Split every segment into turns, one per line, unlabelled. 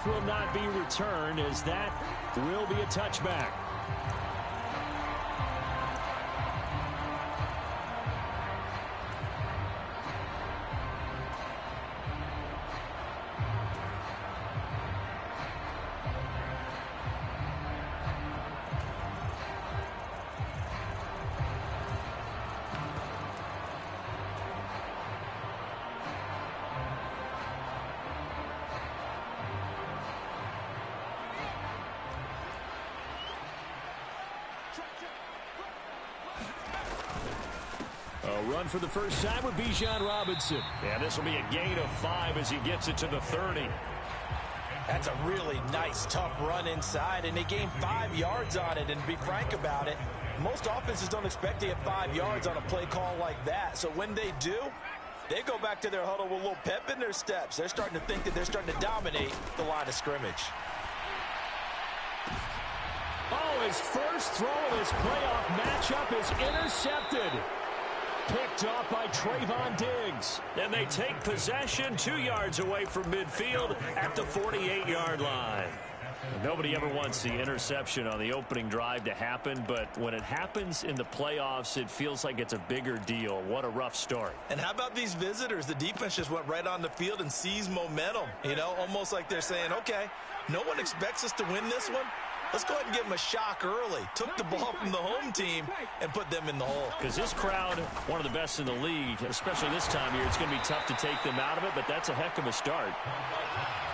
will not be returned, as that will be a touchback. A run for the first time with Bijan Robinson.
Yeah, this will be a gain of 5 as he gets it to the 30.
That's a really nice, tough run inside, and they gained 5 yards on it. And to be frank about it, most offenses don't expect to get 5 yards on a play call like that. So when they do, they go back to their huddle with a little pep in their steps. They're starting to think that they're starting to dominate the line of scrimmage.
Oh, his first throw of his playoff matchup is intercepted. Picked off by Trayvon Diggs.
And they take possession 2 yards away from midfield at the 48-yard line. Nobody ever wants the interception on the opening drive to happen, but when it happens in the playoffs, it feels like it's a bigger deal. What a rough start.
And how about these visitors? The defense just went right on the field and seized momentum. You know, almost like they're saying, okay, no one expects us to win this one. Let's go ahead and give them a shock early. Took the ball from the home team and put them in the hole.
Because this crowd, one of the best in the league, especially this time of year, it's going to be tough to take them out of it, but that's a heck of a start.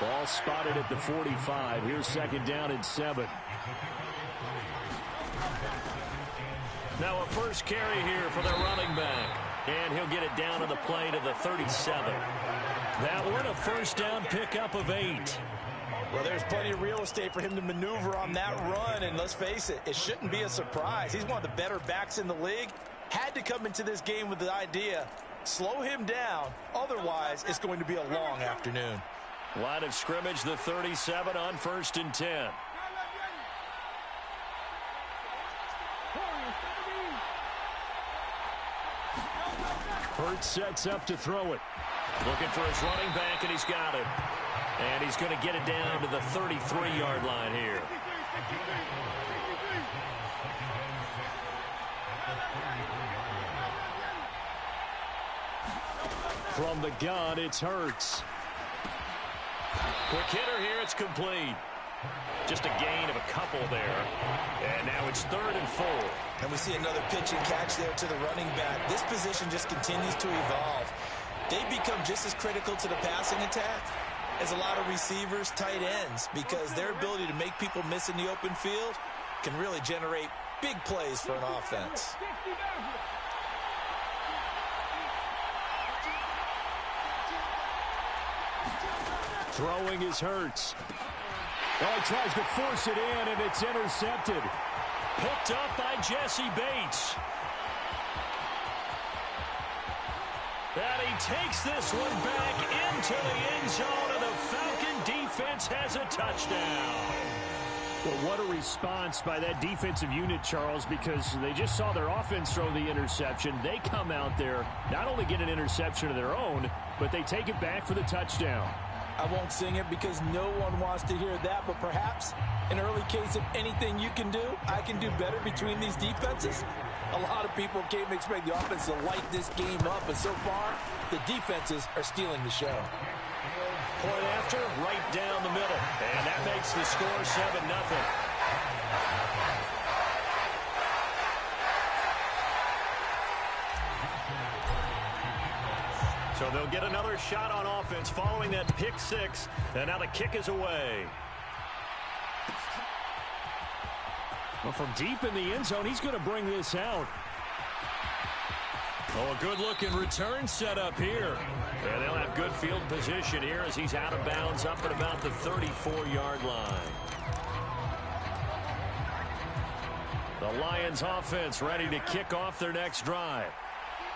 Ball spotted at the 45. Here's second down and 7.
Now a first carry here for their running back. And he'll get it down to the play to the 37. That one a first down pickup of 8.
Well, there's plenty of real estate for him to maneuver on that run, and let's face it, it shouldn't be a surprise. He's one of the better backs in the league. Had to come into this game with the idea, slow him down, otherwise it's going to be a long afternoon.
Line of scrimmage, the 37 on 1st and 10.
Hurts sets up to throw it.
Looking for his running back, and he's got it. And he's going to get it down to the 33-yard line here.
From the gun, it's Hurts.
Quick hitter here, it's complete. Just a gain of a couple there. And now it's 3rd and 4.
And we see another pitch and catch there to the running back. This position just continues to evolve. They become just as critical to the passing attack as a lot of receivers, tight ends, because their ability to make people miss in the open field can really generate big plays for an offense.
Throwing is Hurts. Oh, he tries to force it in, and it's intercepted.
Picked up by Jesse Bates. And he takes this one back into the end zone, and the Falcon defense has a touchdown.
Well, what a response by that defensive unit, Charles, because they just saw their offense throw the interception. They come out there, not only get an interception of their own, but they take it back for the touchdown.
I won't sing it because no one wants to hear that, but perhaps an early case of anything you can do, I can do better between these defenses. A lot of people came to expect the offense to light this game up, and so far, the defenses are stealing the show.
Point after, right down the middle. And that makes the score 7-0. So they'll get another shot on offense following that pick 6. And now the kick is away.
Well, from deep in the end zone, he's going to bring this out.
Oh, a good-looking return set up here. And they'll have good field position here as he's out of bounds up at about the 34-yard line. The Lions offense ready to kick off their next drive.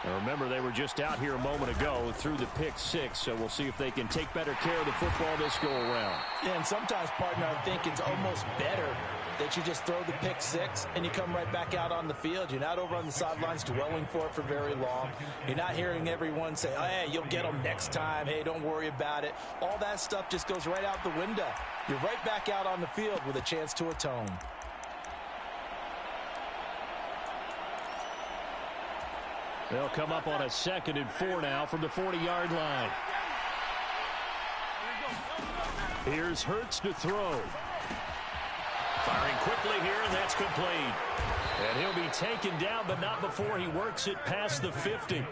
And remember, they were just out here a moment ago through the pick six, so we'll see if they can take better care of the football this go-around.
Yeah, and sometimes, partner, I think it's almost better that you just throw the pick six and you come right back out on the field. You're not over on the sidelines dwelling for it for very long. You're not hearing everyone say, oh, hey, you'll get them next time. Hey, don't worry about it. All that stuff just goes right out the window. You're right back out on the field with a chance to atone.
They'll come up on a 2nd and 4 now from the 40-yard line. Here's Hurts to throw.
Firing quickly here, and that's complete. And he'll be taken down, but not before he works it past the 50.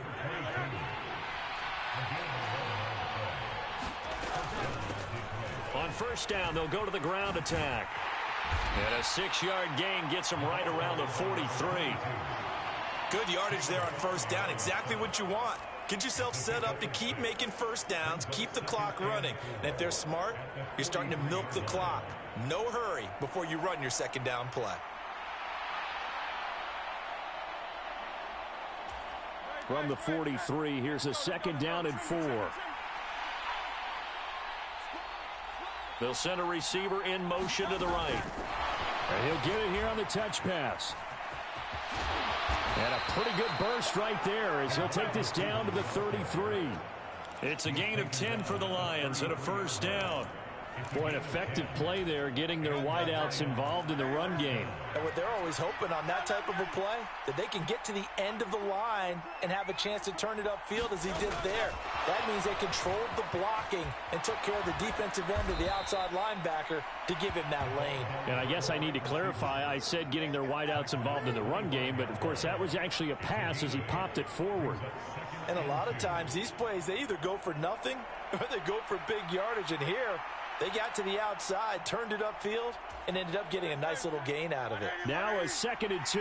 On first down, they'll go to the ground attack. And a 6-yard gain gets him right around the 43.
Good yardage there on first down. Exactly what you want. Get yourself set up to keep making first downs, keep the clock running. And if they're smart, you're starting to milk the clock. No hurry before you run your second down play.
From the 43, here's a 2nd down and 4.
They'll send a receiver in motion to the right.
And he'll get it here on the touch pass. And a pretty good burst right there as he'll take this down to the 33.
It's a gain of 10 for the Lions and a first down.
Boy, an effective play there, getting their wideouts involved in the run game.
And what they're always hoping on that type of a play, that they can get to the end of the line and have a chance to turn it upfield as he did there. That means they controlled the blocking and took care of the defensive end of the outside linebacker to give him that lane.
And I guess I need to clarify, I said getting their wideouts involved in the run game, but of course that was actually a pass as he popped it forward.
And a lot of times these plays, they either go for nothing or they go for big yardage. And here, they got to the outside, turned it upfield, and ended up getting a nice little gain out of it.
Now a 2nd and 2.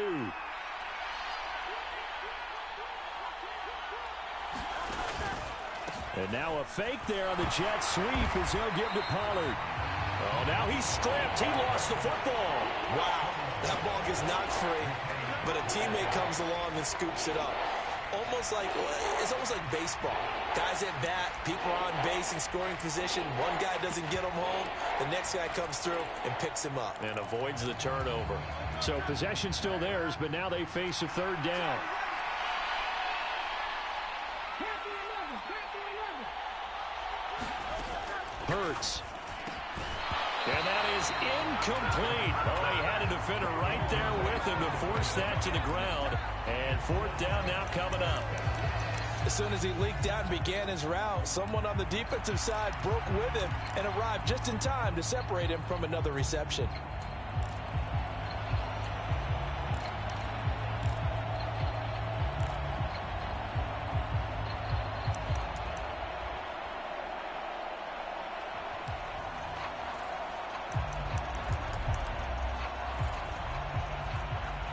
And now a fake there on the jet sweep as he'll give to Pollard.
Oh, now he's stripped. He lost the football.
Wow, that ball gets knocked free, but a teammate comes along and scoops it up. It's almost like baseball. Guys at bat, people are on base in scoring position. One guy doesn't get him home. The next guy comes through and picks him up.
And avoids the turnover.
So possession still theirs, but now they face a 3rd down. Hurts.
And that is incomplete. Oh, he had a defender right there with him to force that to the ground. And 4th down now coming up.
As soon as he leaked out and began his route, someone on the defensive side broke with him and arrived just in time to separate him from another reception.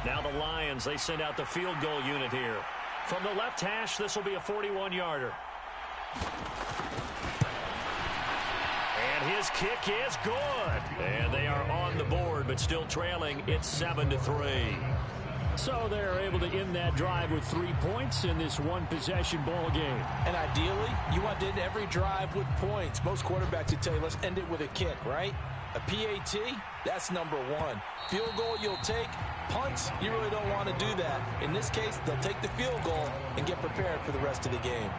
Now the Lions, they send out the field goal unit here. From the left hash, this will be a 41-yarder. And his kick is good. And they are on the board, but still trailing. It's 7-3.
So they're able to end that drive with 3 points in this one-possession ball game.
And ideally, you want to end every drive with points. Most quarterbacks would tell you, let's end it with a kick, right? A PAT, that's number 1. Field goal you'll take. Punts, you really don't want to do that. In this case, they'll take the field goal and get prepared for the rest of the game.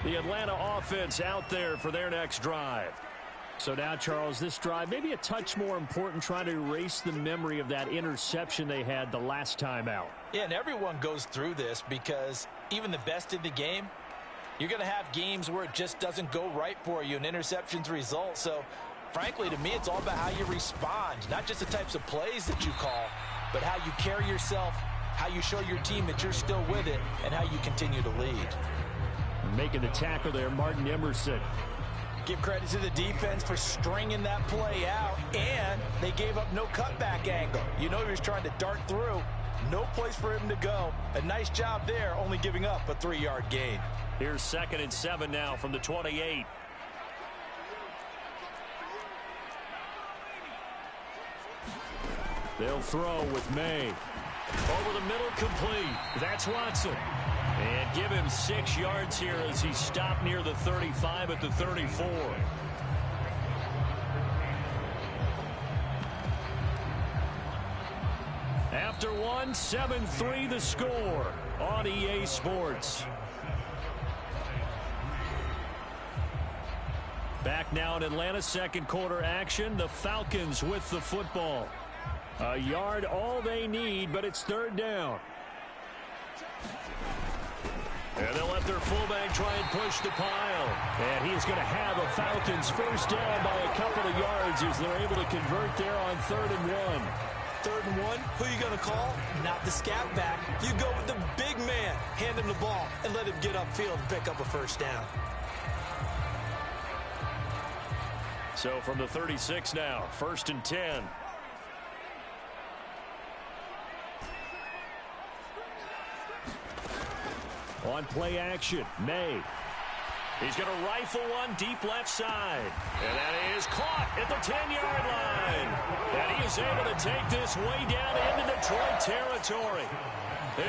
The Atlanta offense out there for their next drive.
So now, Charles, this drive maybe a touch more important, trying to erase the memory of that interception they had the last time out.
Yeah, and everyone goes through this because even the best in the game, you're going to have games where it just doesn't go right for you and interceptions result. So, frankly, to me, it's all about how you respond, not just the types of plays that you call, but how you carry yourself, how you show your team that you're still with it, and how you continue to lead.
Making the tackle there, Martin Emerson.
Give credit to the defense for stringing that play out, and they gave up no cutback angle. You know he was trying to dart through, No place for him to go. A nice job there, only giving up a 3-yard gain.
Here's 2nd and 7 now from the 28.
They'll throw with May.
Over the middle, complete. That's Watson. And give him 6 yards here as he stopped near the 35 at the 34. After one, 7-3 the score on EA Sports. Back now in Atlanta, second quarter action. The Falcons with the football.
A yard all they need, but it's 3rd down.
And they'll let their fullback try and push the pile.
And he is going to have a Falcons first down by a couple of yards as they're able to convert there on 3rd and 1.
3rd and 1, who are you going to call? Not the scat back. You go with the big man. Hand him the ball and let him get upfield and pick up a first down.
So from the 36 now, 1st and 10.
On play action, May.
He's going to rifle one deep left side. And that is caught at the 10-yard line. And he is able to take this way down into Detroit territory.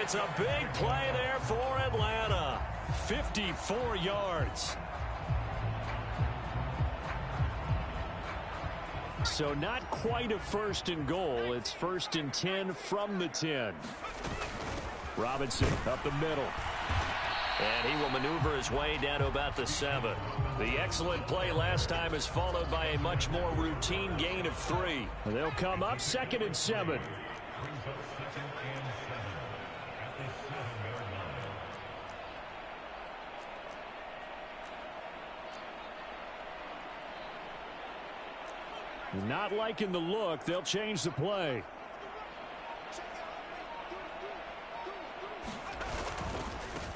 It's a big play there for Atlanta.
54 yards. So not quite a 1st and goal. It's 1st and 10 from the 10. Robinson up the middle.
And he will maneuver his way down to about the 7. The excellent play last time is followed by a much more routine gain of 3.
They'll come up 2nd and 7. Not liking the look. They'll change the play.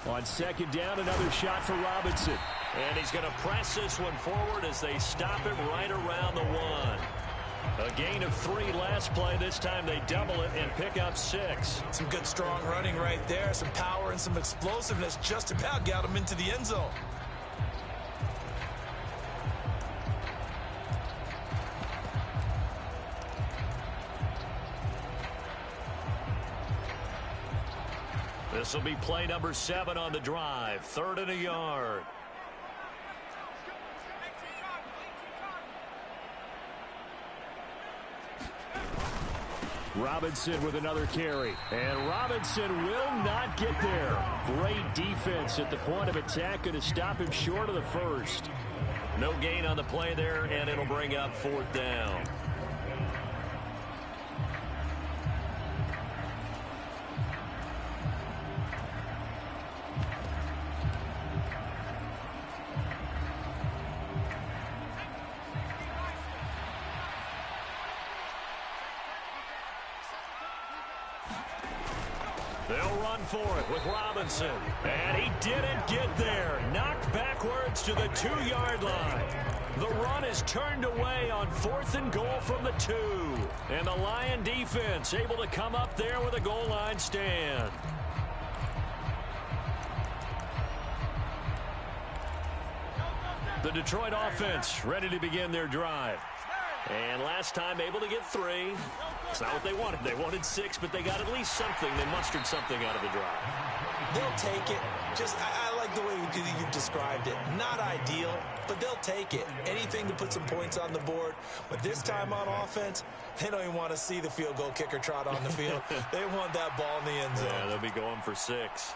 On 2nd down, another shot for Robinson.
And he's going to press this one forward as they stop him right around the 1. A gain of 3 last play. This time they double it and pick up 6.
Some good strong running right there. Some power and some explosiveness just about got him into the end zone.
This will be play number 7 on the drive. 3rd and a yard.
Robinson with another carry. And Robinson will not get there. Great defense at the point of attack. Going to stop him short of the 1st.
No gain on the play there, and it'll bring up 4th down. They'll run for it with Robinson. And he didn't get there. Knocked backwards to the 2-yard line. The run is turned away on 4th and goal from the 2. And the Lion defense able to come up there with a goal line stand. The Detroit offense ready to begin their drive. And last time able to get 3. It's not what they wanted. They wanted 6, but they got at least something. They mustered something out of the drive.
They'll take it. I like the way you've described it. Not ideal, but they'll take it. Anything to put some points on the board. But this time on offense, they don't even want to see the field goal kicker trot on the field. They want that ball in the end zone.
Yeah, they'll be going for 6.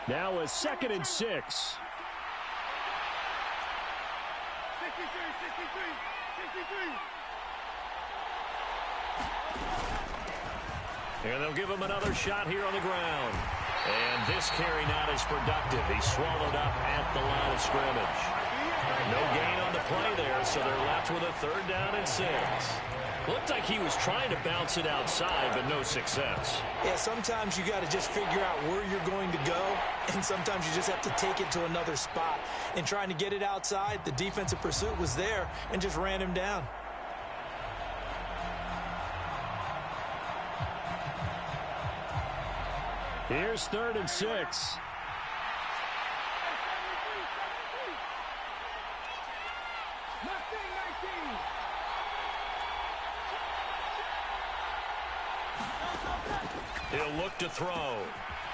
Now a 2nd and 6.
And they'll give him another shot here on the ground. And this carry not as productive. He's swallowed up at the line of scrimmage. No gain on the play there, so they're left with a 3rd down and 6. Looked like he was trying to bounce it outside, but no success.
Yeah, sometimes you got to just figure out where you're going to go, and sometimes you just have to take it to another spot. And trying to get it outside, the defensive pursuit was there and just ran him down.
Here's 3rd and 6.
He'll look to throw.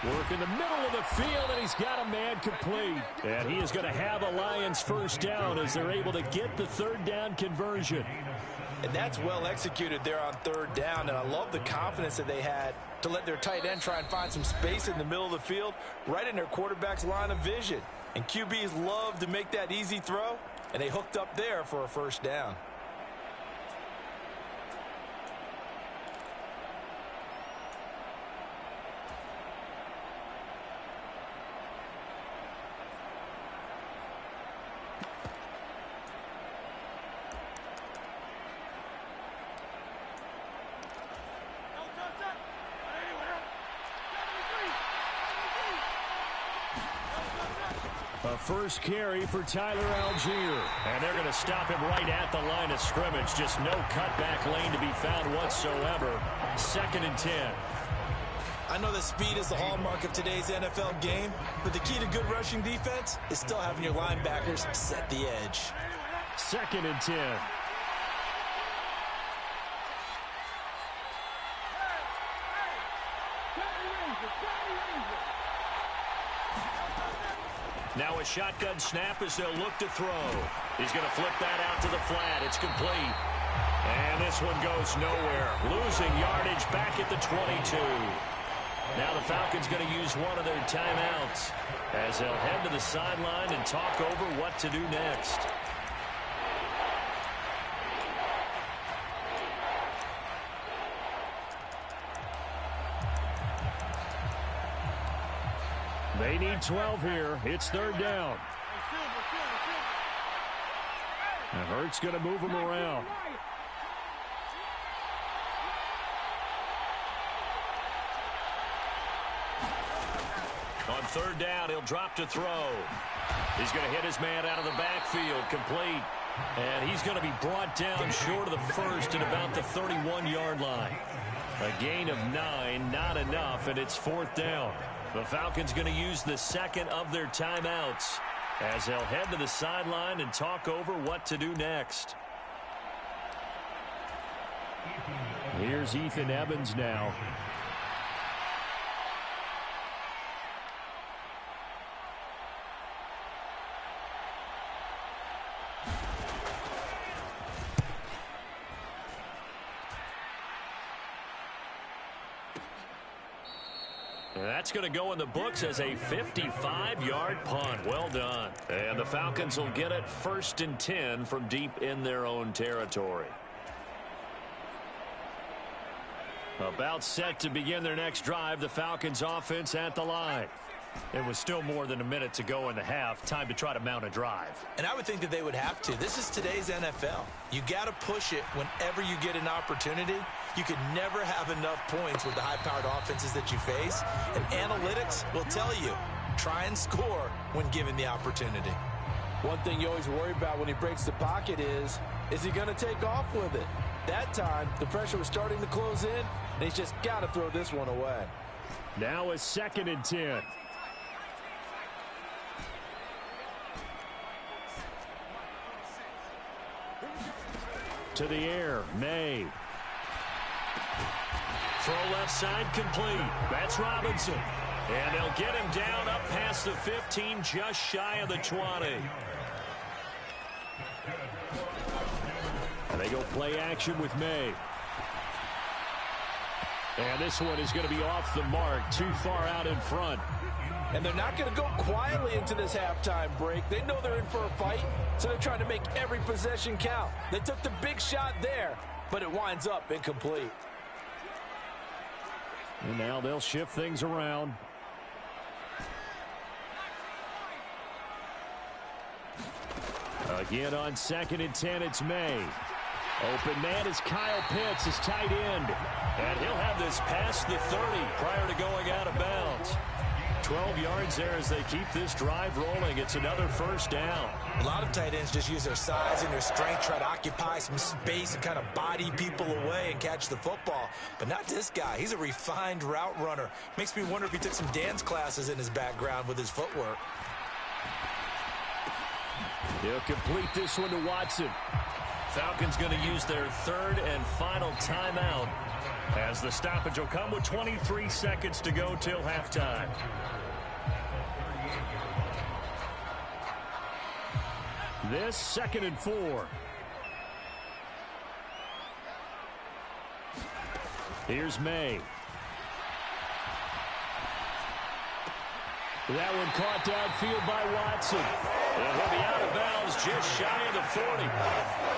Work in the middle of the field, and he's got a man complete. And he is going to have a Lions 1st down as they're able to get the 3rd down conversion.
And that's well executed there on 3rd down, and I love the confidence that they had to let their tight end try and find some space in the middle of the field, right in their quarterback's line of vision. And QBs love to make that easy throw, and they hooked up there for a 1st down.
A 1st carry for Tyler Algier.
And they're going to stop him right at the line of scrimmage. Just no cutback lane to be found whatsoever. 2nd and 10.
I know that speed is the hallmark of today's NFL game, but the key to good rushing defense is still having your linebackers set the edge.
2nd and 10.
Now a shotgun snap as they'll look to throw. He's going to flip that out to the flat. It's complete. And this one goes nowhere. Losing yardage back at the 22. Now the Falcons going to use one of their timeouts as they'll head to the sideline and talk over what to do next.
They need 12 here. It's 3rd down. And Hurts going to move him around.
On 3rd down, he'll drop to throw. He's going to hit his man out of the backfield, complete. And he's going to be brought down short of the 1st at about the 31-yard line. A gain of 9, not enough, and it's 4th down. The Falcons going to use the 2nd of their timeouts as they'll head to the sideline and talk over what to do next.
Here's Ethan Evans now.
That's going to go in the books as a 55-yard punt. Well done. And the Falcons will get it 1st and 10 from deep in their own territory. About set to begin their next drive, the Falcons offense at the line.
It was still more than a minute to go in the half. Time to try to mount a drive.
And I would think that they would have to. This is today's NFL. You got to push it whenever you get an opportunity. You could never have enough points with the high-powered offenses that you face. And analytics will tell you, try and score when given the opportunity. One thing you always worry about when he breaks the pocket is he going to take off with it? That time, the pressure was starting to close in, and he's just got to throw this one away.
Now a 2nd and 10. To the air, May.
Throw left side complete. That's Robinson. And they'll get him down up past the 15, just shy of the 20.
And they go play action with May. And this one is going to be off the mark, too far out in front.
And they're not going to go quietly into this halftime break. They know they're in for a fight, so they're trying to make every possession count. They took the big shot there, but it winds up incomplete.
And now they'll shift things around. Again on 2nd and 10, it's May. Open man is Kyle Pitts, his tight end.
And he'll have this past the 30 prior to going out of bounds.
12 yards there as they keep this drive rolling. It's another first down.
A lot of tight ends just use their size and their strength, try to occupy some space and kind of body people away and catch the football. But not this guy. He's a refined route runner. Makes me wonder if he took some dance classes in his background with his footwork.
He'll complete this one to Watson.
Falcons going to use their 3rd and final timeout as the stoppage will come with 23 seconds to go till halftime.
This 2nd and 4. Here's May. That one caught downfield by Watson.
And he'll be out of bounds just shy of the 40.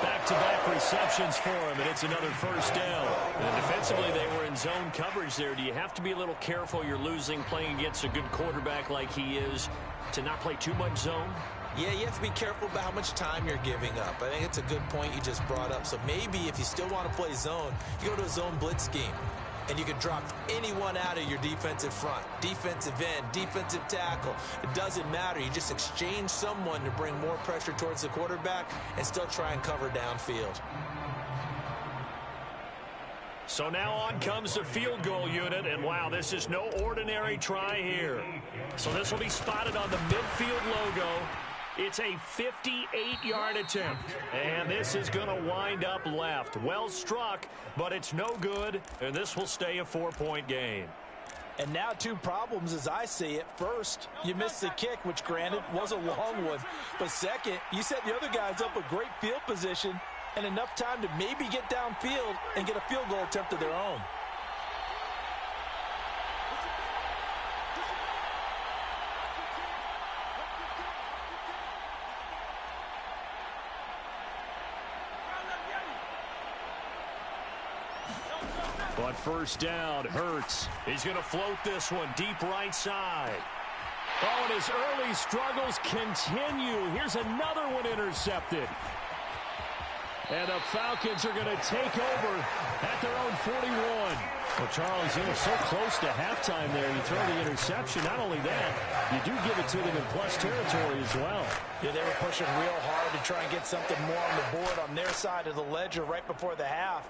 Back-to-back receptions for him, and it's another first down.
And defensively, they were in zone coverage there. Do you have to be a little careful? You're losing playing against a good quarterback like he is to not play too much zone?
Yeah, you have to be careful about how much time you're giving up. I think it's a good point you just brought up. So maybe if you still want to play zone, you go to a zone blitz scheme. And you can drop anyone out of your defensive front, defensive end, defensive tackle. It doesn't matter. You just exchange someone to bring more pressure towards the quarterback and still try and cover downfield.
So now on comes the field goal unit, and wow, this is no ordinary try here. So this will be spotted on the midfield logo. It's a 58-yard attempt, and this is going to wind up left. Well struck, but it's no good, and this will stay a 4-point game.
And now 2 problems as I see it. First, you missed the kick, which granted was a long one. But second, you set the other guys up with great field position and enough time to maybe get downfield and get a field goal attempt of their own.
But first down, Hurts.
He's going to float this one deep right side.
Oh, and his early struggles continue. Here's another one intercepted. And the Falcons are going to take over at their own 41. Well, Charles, you know, so close to halftime there. You throw the interception. Not only that, you do give it to them in plus territory as well.
Yeah, they were pushing real hard to try and get something more on the board on their side of the ledger right before the half.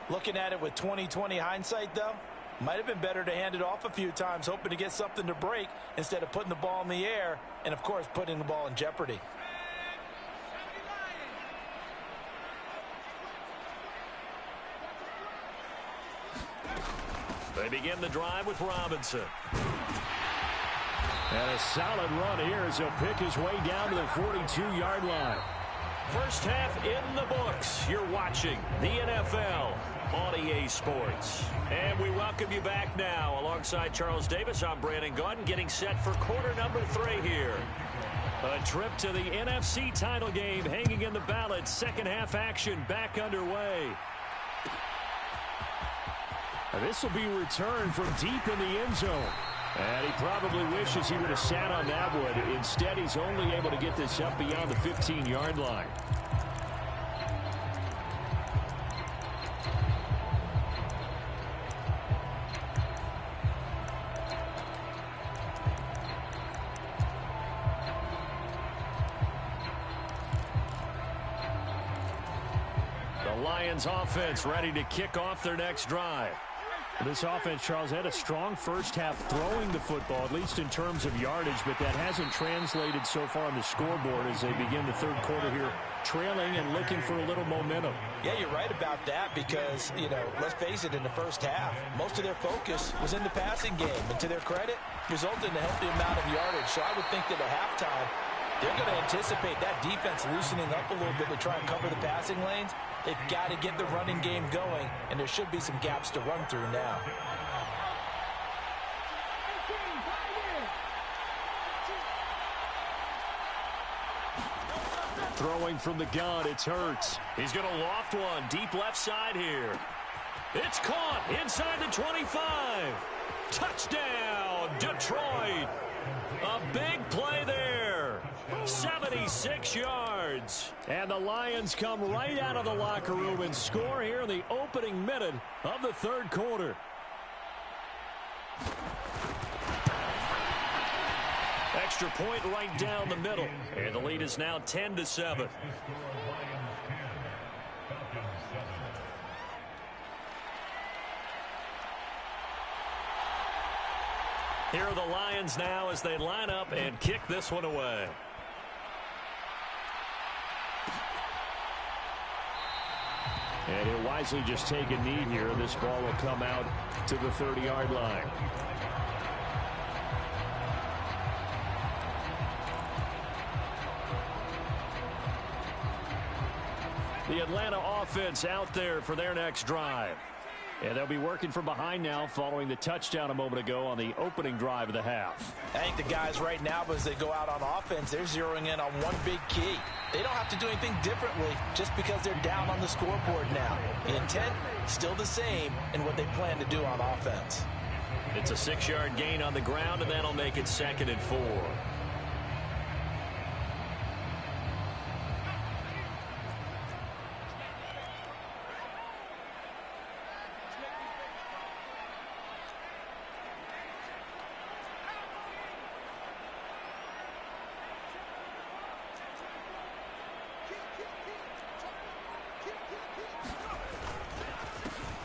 Looking at it with 20/20 hindsight, though, might have been better to hand it off a few times, hoping to get something to break instead of putting the ball in the air and, of course, putting the ball in jeopardy.
They begin the drive with Robinson.
And a solid run here as he'll pick his way down to the 42-yard line.
First half in the books. You're watching the NFL on EA Sports. And we welcome you back now. Alongside Charles Davis, I'm Brandon Gaudin, getting set for quarter number 3 here. A trip to the NFC title game hanging in the balance. Second half action back underway.
This will be returned from deep in the end zone. And he probably wishes he would have sat on that one. Instead, he's only able to get this up beyond the 15-yard line. The Lions offense ready to kick off their next drive. This offense, Charles, had a strong first half throwing the football, at least in terms of yardage, but that hasn't translated so far on the scoreboard as they begin the third quarter here, trailing and looking for a little momentum.
Yeah, you're right about that because, you know, let's face it, in the first half, most of their focus was in the passing game, and to their credit, resulted in a healthy amount of yardage. So I would think that at halftime, they're going to anticipate that defense loosening up a little bit to try and cover the passing lanes. They've got to get the running game going, and there should be some gaps to run through now.
Throwing from the gun, it's Hurts.
He's going to loft one deep left side here. It's caught inside the 25. Touchdown, Detroit. A big play there. 76 yards.
And the Lions come right out of the locker room and score here in the opening minute of the third quarter.
Extra point right down the middle. And the lead is now 10-7. Here are the Lions now as they line up and kick this one away.
And he'll wisely just take a knee here. This ball will come out to the 30-yard line. The Atlanta offense out there for their next drive. And they'll be working from behind now following the touchdown a moment ago on the opening drive of the half.
I think the guys right now, as they go out on offense, they're zeroing in on one big key. They don't have to do anything differently just because they're down on the scoreboard now. The intent, still the same in what they plan to do on offense.
It's a 6-yard gain on the ground, and that'll make it 2nd and 4.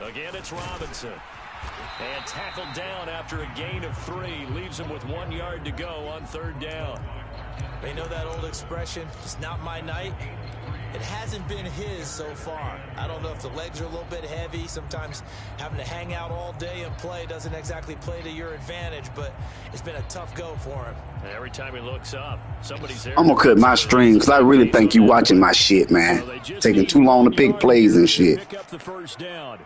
Again, it's Robinson. And tackled down after a gain of 3. Leaves him with 1 yard to go on 3rd down.
They know that old expression, it's not my night. It hasn't been his so far. I don't know if the legs are a little bit heavy. Sometimes having to hang out all day and play doesn't exactly play to your advantage, but it's been a tough go for him.
And every time he looks up, somebody's there.
I'm going to cut my string because I really think you watching my shit, man. Taking too long to pick plays and shit.
Pick up the first down.